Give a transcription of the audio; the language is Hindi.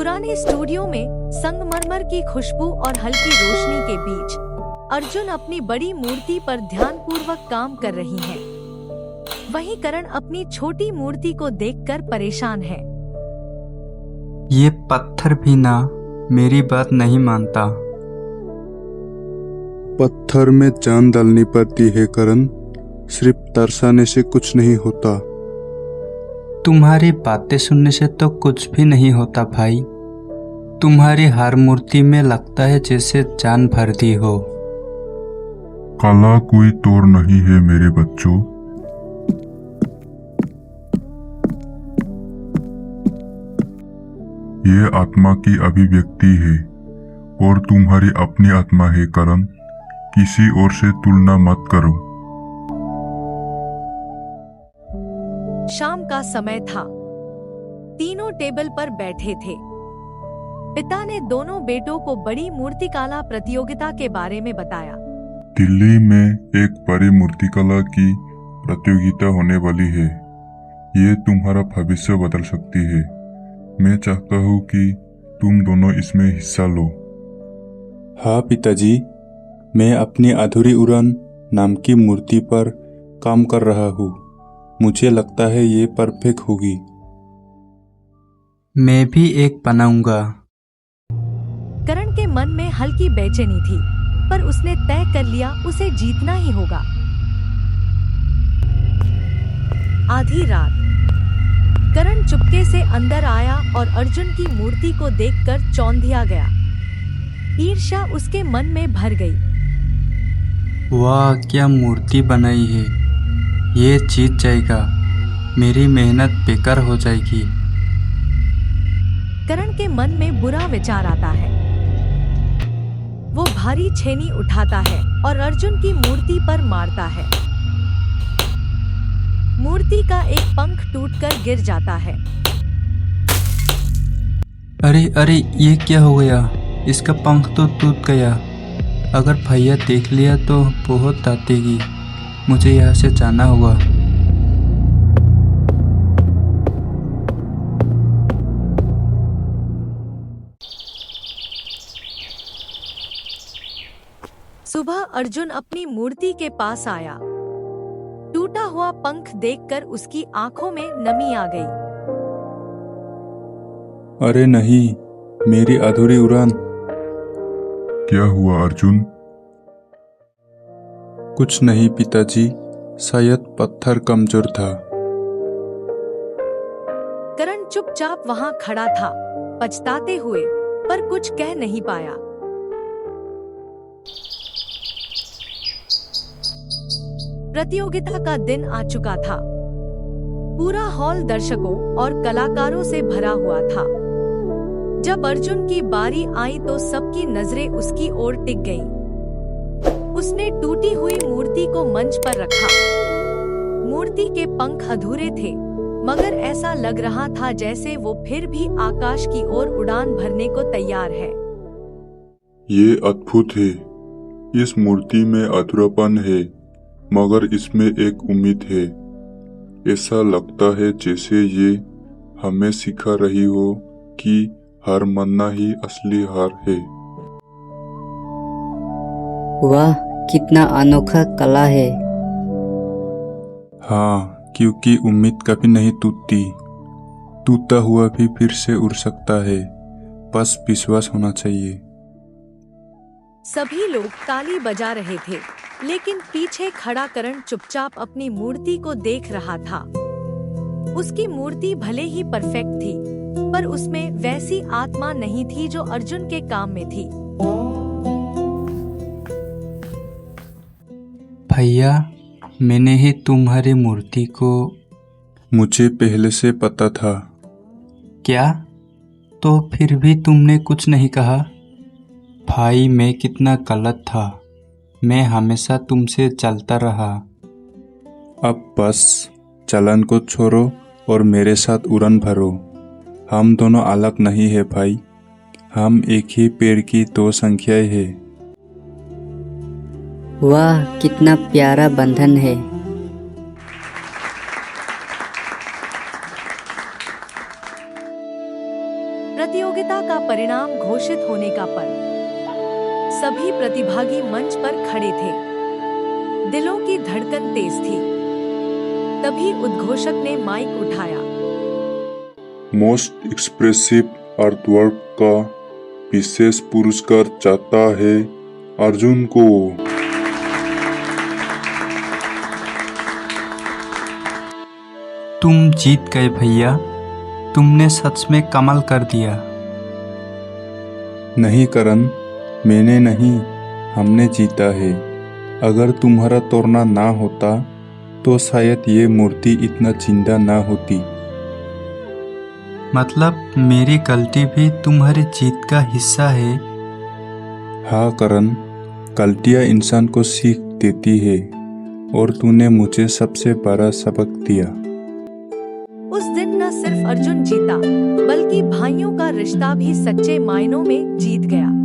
पुराने स्टूडियो में संगमरमर की खुशबू और हल्की रोशनी के बीच अर्जुन अपनी बड़ी मूर्ति पर ध्यानपूर्वक काम कर रही हैं। वहीं करण अपनी छोटी मूर्ति को देखकर परेशान है। ये पत्थर भी ना मेरी बात नहीं मानता। पत्थर में जान डालनी पड़ती है करण, सिर्फ तरसाने से कुछ नहीं होता। तुम्हारी बातें सुनने से तो कुछ भी नहीं होता भाई। तुम्हारी हर मूर्ति में लगता है जैसे जान भर दी हो। कला कोई तोड़ नहीं है मेरे बच्चों। ये आत्मा की अभिव्यक्ति है और तुम्हारी अपनी आत्मा है करण। किसी और से तुलना मत करो। शाम का समय था। तीनों टेबल पर बैठे थे। पिता ने दोनों बेटों को बड़ी मूर्तिकला प्रतियोगिता के बारे में बताया। दिल्ली में एक बड़ी मूर्तिकला की प्रतियोगिता होने वाली है। ये तुम्हारा भविष्य बदल सकती है। मैं चाहता हूँ कि तुम दोनों इसमें हिस्सा लो। हाँ पिताजी, मैं अपनी अधूरी उड़ान नाम की मूर्ति पर काम कर रहा हूँ। मुझे लगता है ये परफेक्ट होगी। मैं भी एक बनाऊंगा। करण के मन में हल्की बेचैनी थी, पर उसने तय कर लिया उसे जीतना ही होगा। आधी रात करण चुपके से अंदर आया और अर्जुन की मूर्ति को देखकर चौंधिया गया। ईर्ष्या उसके मन में भर गई। वाह, क्या मूर्ति बनाई है। ये जीत जाएगा, मेरी मेहनत बेकार हो जाएगी। करण के मन में बुरा विचार आता है। वो भारी छेनी उठाता है और अर्जुन की मूर्ति पर मारता है। मूर्ति का एक पंख टूटकर गिर जाता है। अरे अरे, ये क्या हो गया? इसका पंख तो टूट गया। अगर भैया देख लिया तो बहुत डांटेगी। मुझे यहाँ से जाना होगा। सुबह अर्जुन अपनी मूर्ति के पास आया। टूटा हुआ पंख देखकर उसकी आंखों में नमी आ गई। अरे नहीं, मेरी अधूरी उड़ान। क्या हुआ अर्जुन? कुछ नहीं पिताजी, शायद पत्थर कमजोर था। करण चुपचाप वहां खड़ा था, पछताते हुए, पर कुछ कह नहीं पाया। प्रतियोगिता का दिन आ चुका था। पूरा हॉल दर्शकों और कलाकारों से भरा हुआ था। जब अर्जुन की बारी आई तो सबकी नजरें उसकी ओर टिक गईं। उसने टूटी हुई मूर्ति को मंच पर रखा। मूर्ति के पंख अधूरे थे, मगर ऐसा लग रहा था जैसे वो फिर भी आकाश की ओर उड़ान भरने को तैयार है। ये अद्भुत है। इस मूर्ति में अधूरापन है, मगर इसमें एक उम्मीद है। ऐसा लगता है जैसे ये हमें सिखा रही हो कि हार मानना ही असली हार है। वाह, कितना अनोखा कला है। हाँ, क्योंकि उम्मीद कभी नहीं टूटती। टूटा हुआ भी फिर से उड़ सकता है, बस विश्वास होना चाहिए। सभी लोग ताली बजा रहे थे, लेकिन पीछे खड़ा करण चुपचाप अपनी मूर्ति को देख रहा था। उसकी मूर्ति भले ही परफेक्ट थी, पर उसमें वैसी आत्मा नहीं थी जो अर्जुन के काम में थी। भैया, मैंने ही तुम्हारी मूर्ति को। मुझे पहले से पता था। क्या? तो फिर भी तुमने कुछ नहीं कहा? भाई, मैं कितना गलत था। मैं हमेशा तुमसे चलता रहा। अब बस चलन को छोड़ो और मेरे साथ उड़ान भरो। हम दोनों अलग नहीं है भाई, हम एक ही पेड़ की दो संख्याएं हैं। वाह, कितना प्यारा बंधन है। प्रतियोगिता प्रतिभागी मंच पर खड़े थे। दिलों की धड़कन तेज थी। तभी उद्घोषक ने माइक उठाया। मोस्ट एक्सप्रेसिव आर्टवर्क का विशेष पुरस्कार चाहता है अर्जुन को। तुम जीत गए भैया, तुमने सच में कमाल कर दिया। नहीं करण, मैंने नहीं, हमने जीता है। अगर तुम्हारा तोड़ना ना होता तो शायद ये मूर्ति इतना जिंदा ना होती। मतलब मेरी गलती भी तुम्हारी जीत का हिस्सा है? हाँ करण, गलतियाँ इंसान को सीख देती है और तूने मुझे सबसे बड़ा सबक दिया। उस दिन न सिर्फ अर्जुन जीता, बल्कि भाइयों का रिश्ता भी सच्चे मायनों में जीत गया।